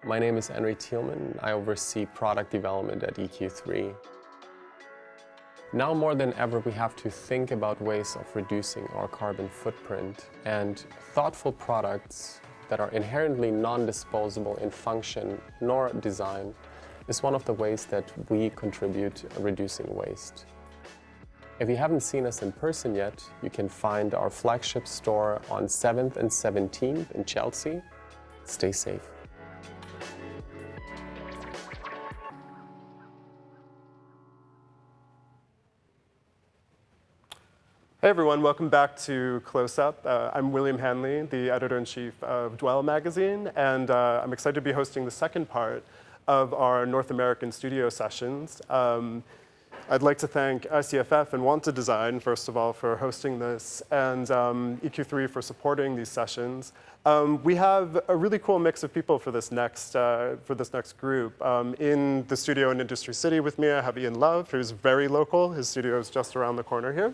My name is Henry Thielman. I oversee product development at EQ3. Now more than ever, we have to think about ways of reducing our carbon footprint, and thoughtful products that are inherently non-disposable in function nor design is one of the ways that we contribute to reducing waste. If you haven't seen us in person yet, you can find our flagship store on 7th and 17th in Chelsea. Stay safe. Hey everyone, welcome back to CLOSEUP. I'm William Hanley, the editor-in-chief of Dwell magazine, and I'm excited to be hosting the second part of our North American studio sessions. I'd like to thank ICFF and Want to Design, first of all, for hosting this, and EQ3 for supporting these sessions. We have a really cool mix of people for this next group. In the studio in Industry City with me, I have Ian Love, who's very local. His studio is just around the corner here.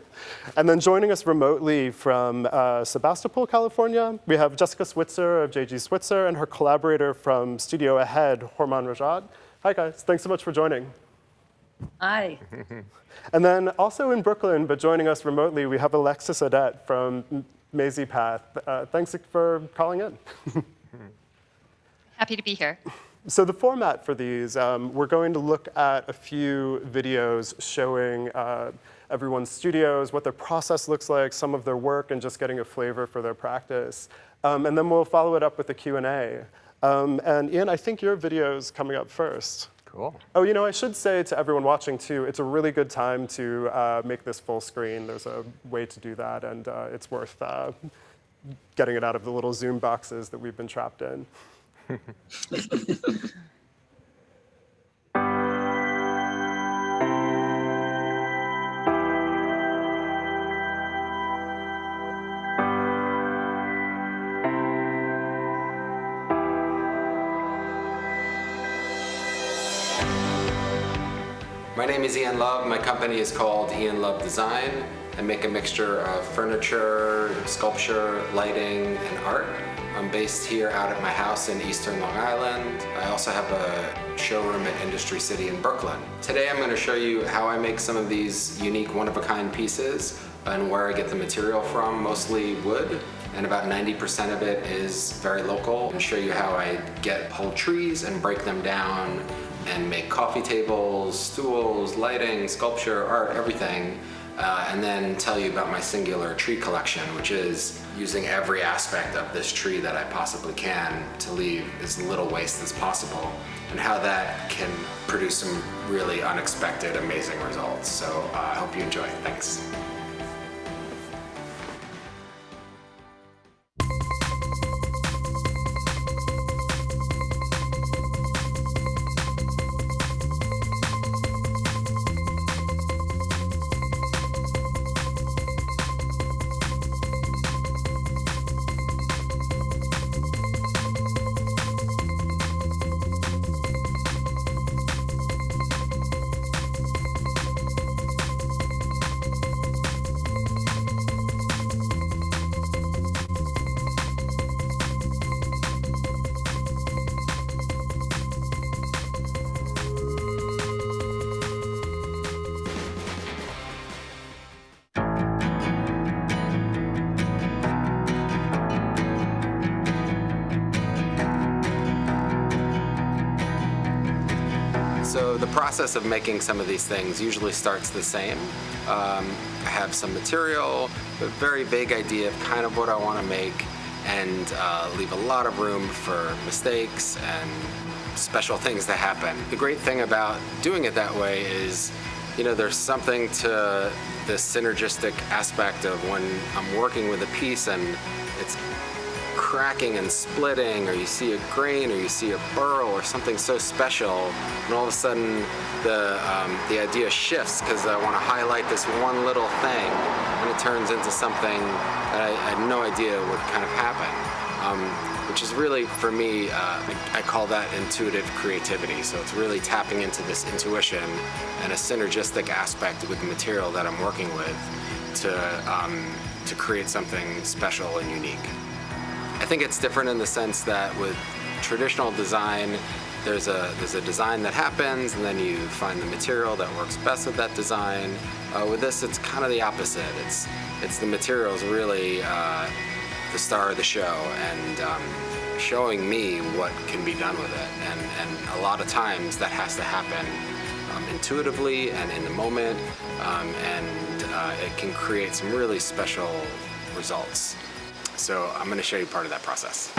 And then joining us remotely from Sebastopol, California, we have Jessica Switzer of JG Switzer and her collaborator from Studio Ahead, Horman Rajad. Hi guys, thanks so much for joining. Hi. And then also in Brooklyn, but joining us remotely, we have Alexis Odette from Maisie Path. Thanks for calling in. Happy to be here. So the format for these, we're going to look at a few videos showing everyone's studios, what their process looks like, some of their work, and just getting a flavor for their practice. And then we'll follow it up with a Q&A. And Ian, I think your video's coming up first. Cool. Oh, you know, I should say to everyone watching too, it's a really good time to make this full screen. There's a way to do that, and it's worth getting it out of the little Zoom boxes that we've been trapped in. My name is Ian Love. My company is called Ian Love Design. I make a mixture of furniture, sculpture, lighting, and art. I'm based here out at my house in Eastern Long Island. I also have a showroom at Industry City in Brooklyn. Today I'm going to show you how I make some of these unique one-of-a-kind pieces and where I get the material from, mostly wood. And about 90% of it is very local, and show you how I get whole trees and break them down and make coffee tables, stools, lighting, sculpture, art, everything. And then tell you about my singular tree collection, which is using every aspect of this tree that I possibly can to leave as little waste as possible, and how that can produce some really unexpected, amazing results. So I hope you enjoy. Thanks. So the process of making some of these things usually starts the same. I have some material, a very vague idea of kind of what I want to make, and leave a lot of room for mistakes and special things to happen. The great thing about doing it that way is, you know, there's something to the synergistic aspect of when I'm working with a piece and it's cracking and splitting, or you see a grain, or you see a burl, or something so special, and all of a sudden the idea shifts because I want to highlight this one little thing, and it turns into something that I had no idea would kind of happen, which is really, for me, I call that intuitive creativity. So it's really tapping into this intuition and a synergistic aspect with the material that I'm working with to create something special and unique. I think it's different in the sense that with traditional design, there's a design that happens, and then you find the material that works best with that design. With this, it's kind of the opposite. It's the materials really the star of the show, and showing me what can be done with it. And a lot of times that has to happen intuitively and in the moment, and it can create some really special results. So I'm going to show you part of that process.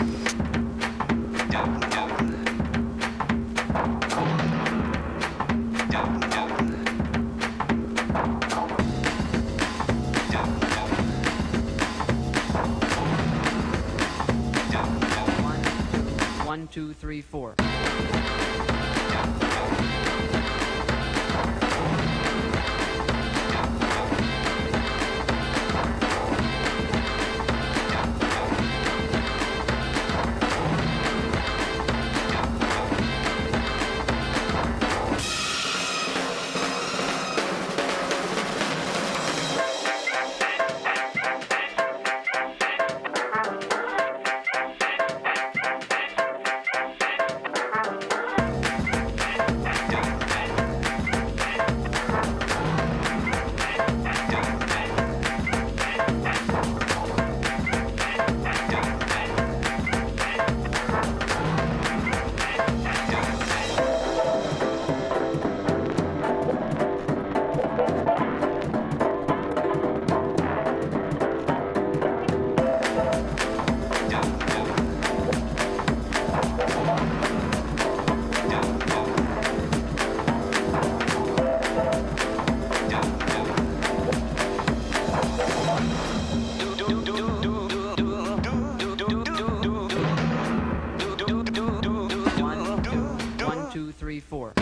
One, two, three, four. One, two, three, four.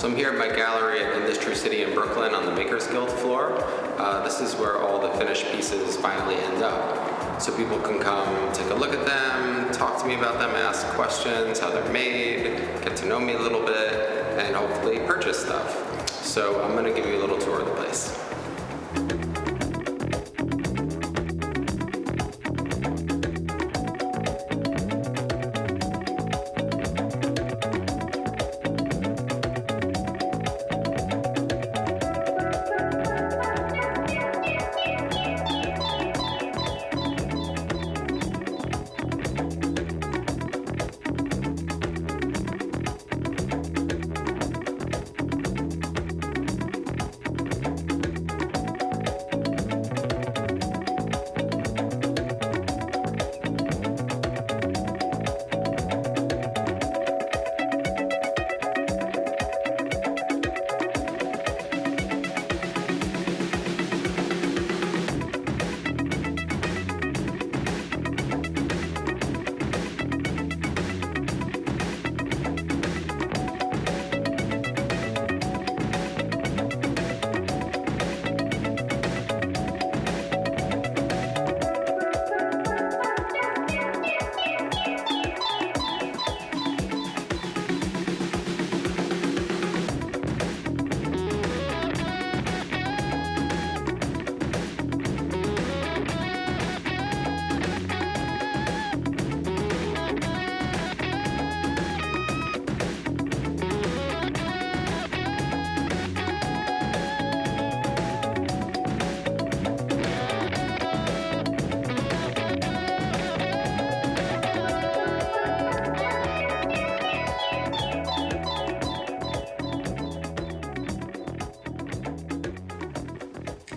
So I'm here at my gallery at Industry City in Brooklyn on the Makers Guild floor. This is where all the finished pieces finally end up. So people can come take a look at them, talk to me about them, ask questions, how they're made, get to know me a little bit, and hopefully purchase stuff. So I'm going to give you a little tour of the place.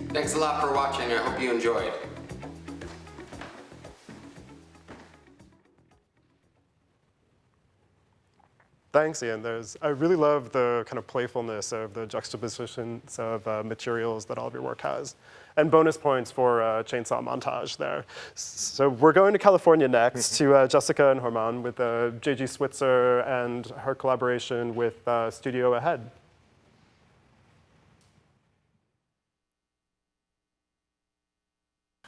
Thanks a lot for watching. I hope you enjoyed. Thanks, Ian. I really love the kind of playfulness of the juxtapositions of materials that all of your work has. And bonus points for chainsaw montage there. So we're going to California next to Jessica and Horman with J.G. Switzer and her collaboration with Studio Ahead.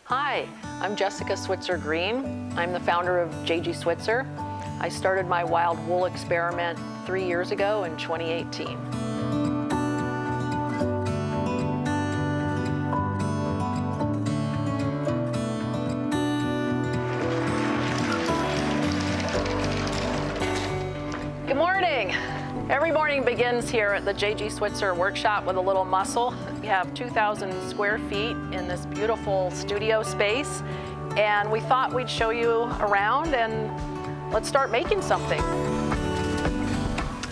Hi, I'm Jessica Switzer Green. I'm the founder of J.G. Switzer. I started my wild wool experiment 3 years ago in 2018. Good morning. Every morning begins here at the J.G. Switzer workshop with a little muscle. We have 2,000 square feet in this beautiful studio space, and we thought we'd show you around and let's start making something.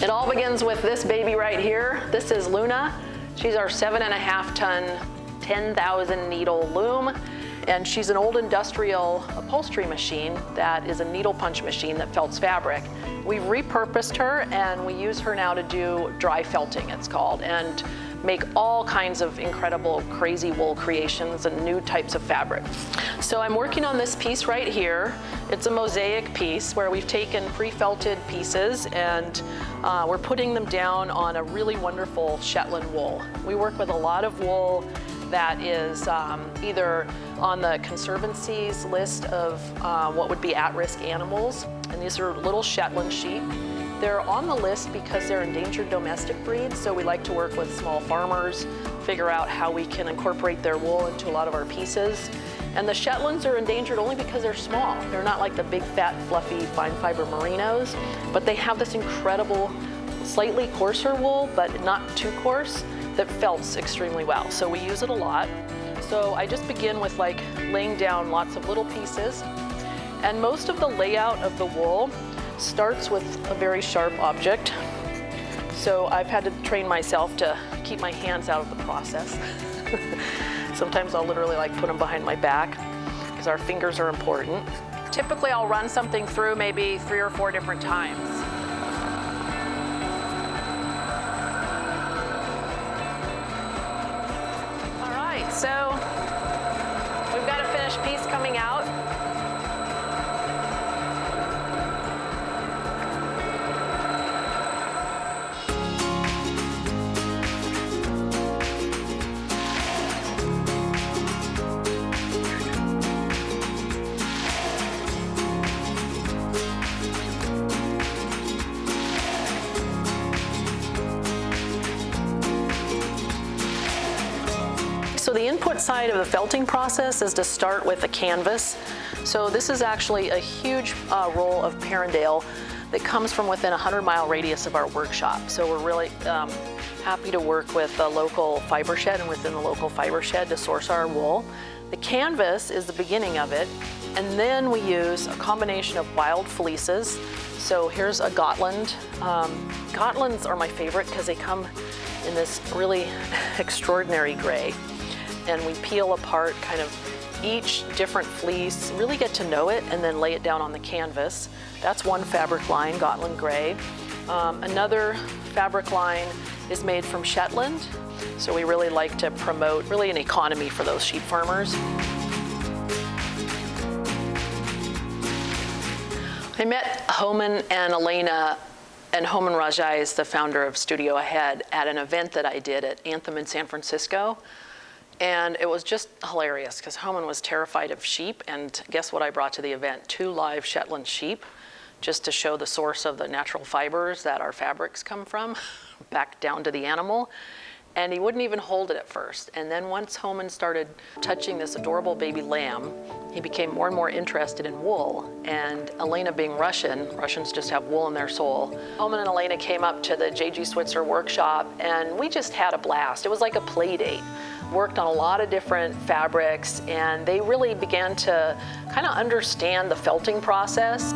It all begins with this baby right here. This is Luna. She's our 7.5 ton, 10,000 needle loom. And she's an old industrial upholstery machine that is a needle punch machine that felts fabric. We've repurposed her and we use her now to do dry felting, it's called, and make all kinds of incredible, crazy wool creations and new types of fabric. So I'm working on this piece right here. It's a mosaic piece where we've taken pre-felted pieces and we're putting them down on a really wonderful Shetland wool. We work with a lot of wool that is either on the Conservancy's list of what would be at-risk animals, and these are little Shetland sheep. They're on the list because they're endangered domestic breeds, so we like to work with small farmers, figure out how we can incorporate their wool into a lot of our pieces. And the Shetlands are endangered only because they're small. They're not like the big, fat, fluffy, fine fiber merinos, but they have this incredible, slightly coarser wool, but not too coarse, that felts extremely well. So we use it a lot. So I just begin with like laying down lots of little pieces. And most of the layout of the wool starts with a very sharp object. So I've had to train myself to keep my hands out of the process. Sometimes I'll literally like put them behind my back because our fingers are important. Typically I'll run something through maybe 3 or 4 different times. All right, so we've got a finished piece coming out. So the input side of the felting process is to start with a canvas. So this is actually a huge roll of Perendale that comes from within a 100-mile radius of our workshop. So we're really happy to work with a local fiber shed and within the local fiber shed to source our wool. The canvas is the beginning of it, and then we use a combination of wild fleeces. So here's a Gotland. Gotlands are my favorite because they come in this really extraordinary gray. And we peel apart kind of each different fleece, really get to know it, and then lay it down on the canvas. That's one fabric line, Gotland Gray. Another fabric line is made from Shetland. So we really like to promote really an economy for those sheep farmers. I met Homan and Elena, and Homan Rajai is the founder of Studio Ahead, at an event that I did at Anthem in San Francisco. And it was just hilarious because Homan was terrified of sheep, and guess what I brought to the event? 2 live Shetland sheep, just to show the source of the natural fibers that our fabrics come from, back down to the animal. And he wouldn't even hold it at first. And then once Homan started touching this adorable baby lamb, he became more and more interested in wool. And Elena being Russian, Russians just have wool in their soul. Homan and Elena came up to the J.G. Switzer workshop, and we just had a blast. It was like a play date. Worked on a lot of different fabrics, and they really began to kind of understand the felting process.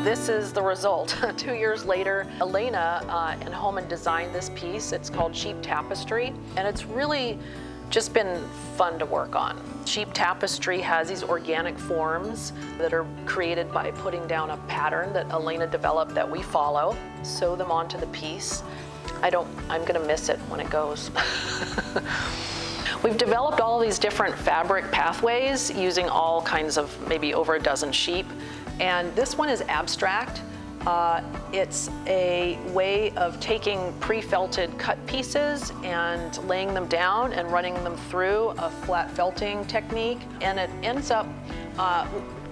This is the result. 2 years later, Elena and Holman designed this piece. It's called Sheep Tapestry, and it's really just been fun to work on. Sheep tapestry has these organic forms that are created by putting down a pattern that Elena developed that we follow, sew them onto the piece. I'm gonna miss it when it goes. We've developed all of these different fabric pathways using all kinds of, maybe over a dozen sheep. And this one is abstract. It's a way of taking pre-felted cut pieces and laying them down and running them through a flat felting technique. And it ends up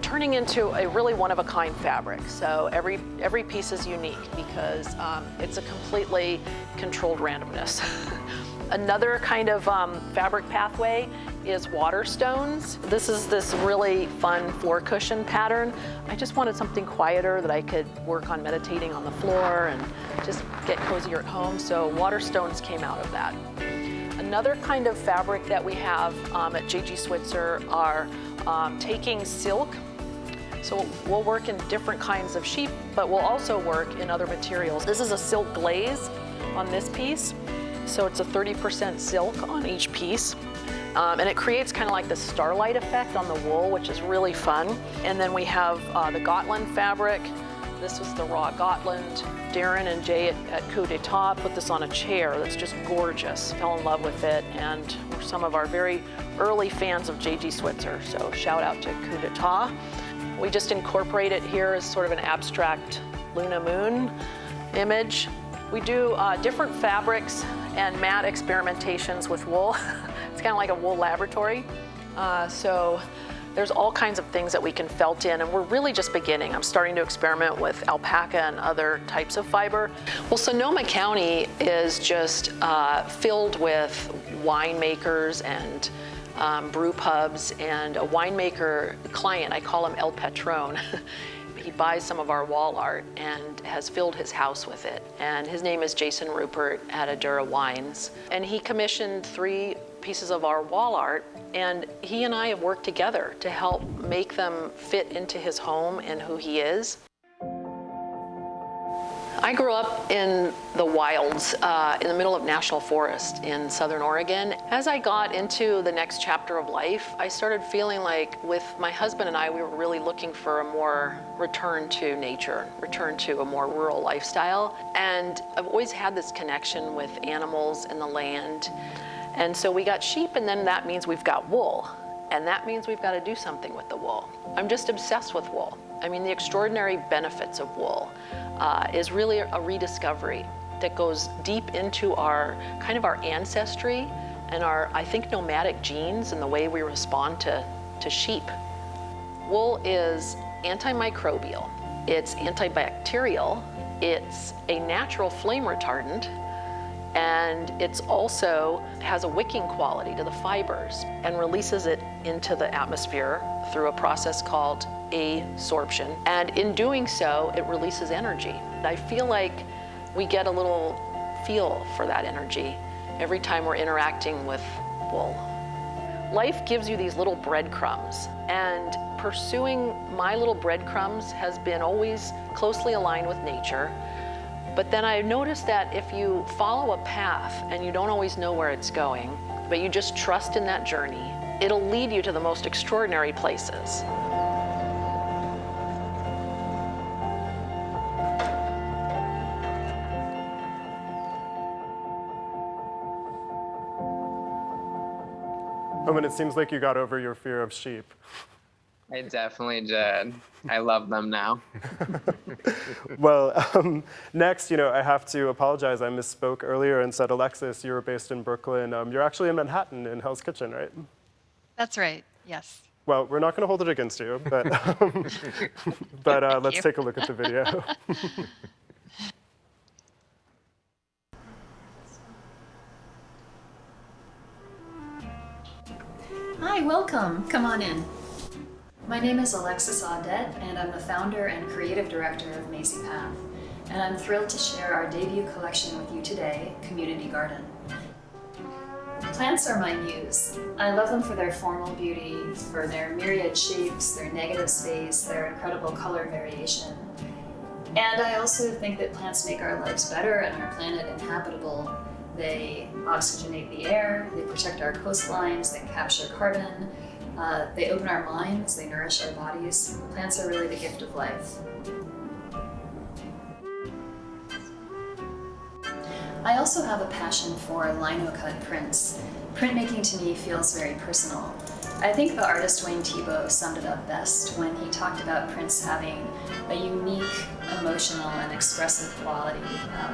turning into a really one-of-a-kind fabric. So every piece is unique because it's a completely controlled randomness. Another kind of fabric pathway is water stones. This is this really fun floor cushion pattern. I just wanted something quieter that I could work on meditating on the floor and just get cozier at home, so water stones came out of that. Another kind of fabric that we have at JG Switzer are taking silk. So we'll work in different kinds of sheep, but we'll also work in other materials. This is a silk glaze on this piece. So it's a 30% silk on each piece. And it creates kind of like the starlight effect on the wool, which is really fun. And then we have the Gotland fabric. This was the raw Gotland. Darren and Jay at Coup d'Etat put this on a chair that's just gorgeous. Fell in love with it, and were some of our very early fans of JG Switzer. So shout out to Coup d'Etat. We just incorporate it here as sort of an abstract Luna Moon image. We do different fabrics and mat experimentations with wool. It's kind of like a wool laboratory. So there's all kinds of things that we can felt in, and we're really just beginning. I'm starting to experiment with alpaca and other types of fiber. Well, Sonoma County is just filled with winemakers and brew pubs, and a winemaker client, I call him El Patron. He buys some of our wall art and has filled his house with it. And his name is Jason Rupert at Adura Wines. And he commissioned 3 pieces of our wall art, and he and I have worked together to help make them fit into his home and who he is. I grew up in the wilds, in the middle of National Forest in Southern Oregon. As I got into the next chapter of life, I started feeling like with my husband and I, we were really looking for a more return to nature, return to a more rural lifestyle. And I've always had this connection with animals and the land. And so we got sheep, and then that means we've got wool. And that means we've got to do something with the wool. I'm just obsessed with wool. I mean, the extraordinary benefits of wool is really a rediscovery that goes deep into our kind of our ancestry and our, I think, nomadic genes and the way we respond to sheep. Wool is antimicrobial, it's antibacterial, it's a natural flame retardant, and it's also has a wicking quality to the fibers and releases it into the atmosphere through a process called absorption. And in doing so, it releases energy. I feel like we get a little feel for that energy every time we're interacting with wool. Life gives you these little breadcrumbs, and pursuing my little breadcrumbs has been always closely aligned with nature. But then I noticed that if you follow a path and you don't always know where it's going, but you just trust in that journey, it'll lead you to the most extraordinary places. Oh, and it seems like you got over your fear of sheep. I definitely did. I love them now. Well, next, I have to apologize. I misspoke earlier and said, Alexis, you were based in Brooklyn. You're actually in Manhattan in Hell's Kitchen, right? That's right, yes. Well, we're not going to hold it against you, but, let's take a look at the video. Hi, welcome. Come on in. My name is Alexis Audet, and I'm the founder and creative director of Maisie Path. And I'm thrilled to share our debut collection with you today, Community Garden. Plants are my muse. I love them for their formal beauty, for their myriad shapes, their negative space, their incredible color variation. And I also think that plants make our lives better and our planet inhabitable. They oxygenate the air, they protect our coastlines, they capture carbon, they open our minds, they nourish our bodies. Plants are really the gift of life. I also have a passion for lino-cut prints. Printmaking to me feels very personal. I think the artist Wayne Thiebaud summed it up best when he talked about prints having a unique, emotional, and expressive quality.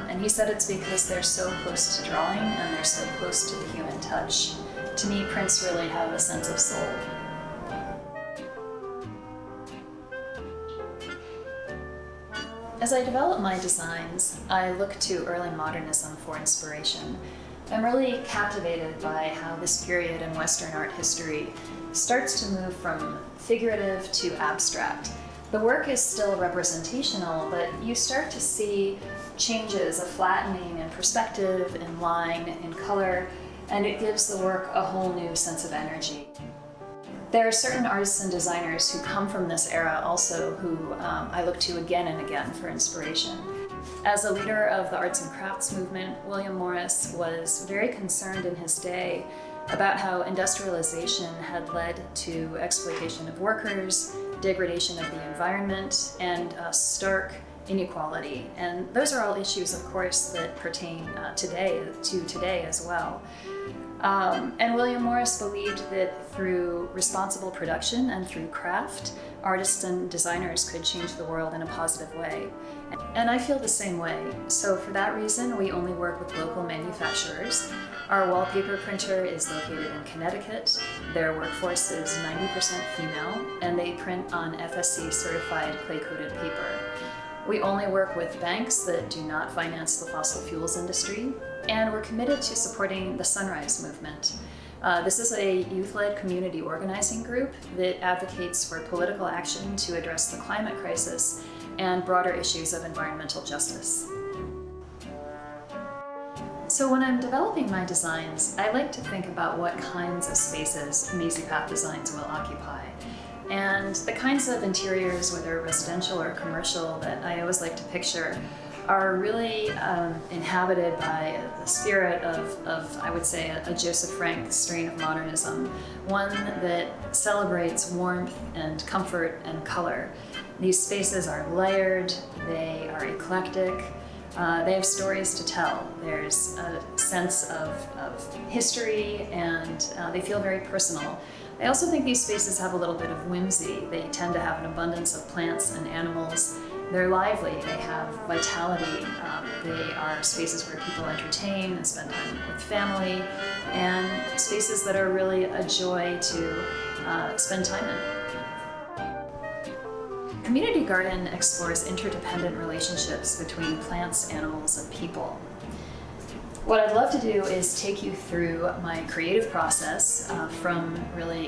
And he said it's because they're so close to drawing and they're so close to the human touch. To me, prints really have a sense of soul. As I develop my designs, I look to early modernism for inspiration. I'm really captivated by how this period in Western art history starts to move from figurative to abstract. The work is still representational, but you start to see changes, a flattening in perspective, in line, in color, and it gives the work a whole new sense of energy. There are certain artists and designers who come from this era also who I look to again and again for inspiration. As a leader of the arts and crafts movement, William Morris was very concerned in his day about how industrialization had led to exploitation of workers, degradation of the environment, and stark inequality. And those are all issues, of course, that pertain today as well. And William Morris believed that through responsible production and through craft, artists and designers could change the world in a positive way. And I feel the same way. So for that reason, we only work with local manufacturers. Our wallpaper printer is located in Connecticut. Their workforce is 90% female, and they print on FSC certified clay-coated paper. We only work with banks that do not finance the fossil fuels industry, and we're committed to supporting the Sunrise Movement. This is a youth-led community organizing group that advocates for political action to address the climate crisis and broader issues of environmental justice. So when I'm developing my designs, I like to think about what kinds of spaces Maisie Path Designs will occupy. And the kinds of interiors, whether residential or commercial, that I always like to picture are really inhabited by the spirit of, I would say, a Joseph Frank strain of modernism, one that celebrates warmth and comfort and color. These spaces are layered, they are eclectic, they have stories to tell. There's a sense of history, and they feel very personal. I also think these spaces have a little bit of whimsy. They tend to have an abundance of plants and animals. They're lively, they have vitality, they are spaces where people entertain and spend time with family, and spaces that are really a joy to spend time in. Community Garden explores interdependent relationships between plants, animals, and people. What I'd love to do is take you through my creative process from really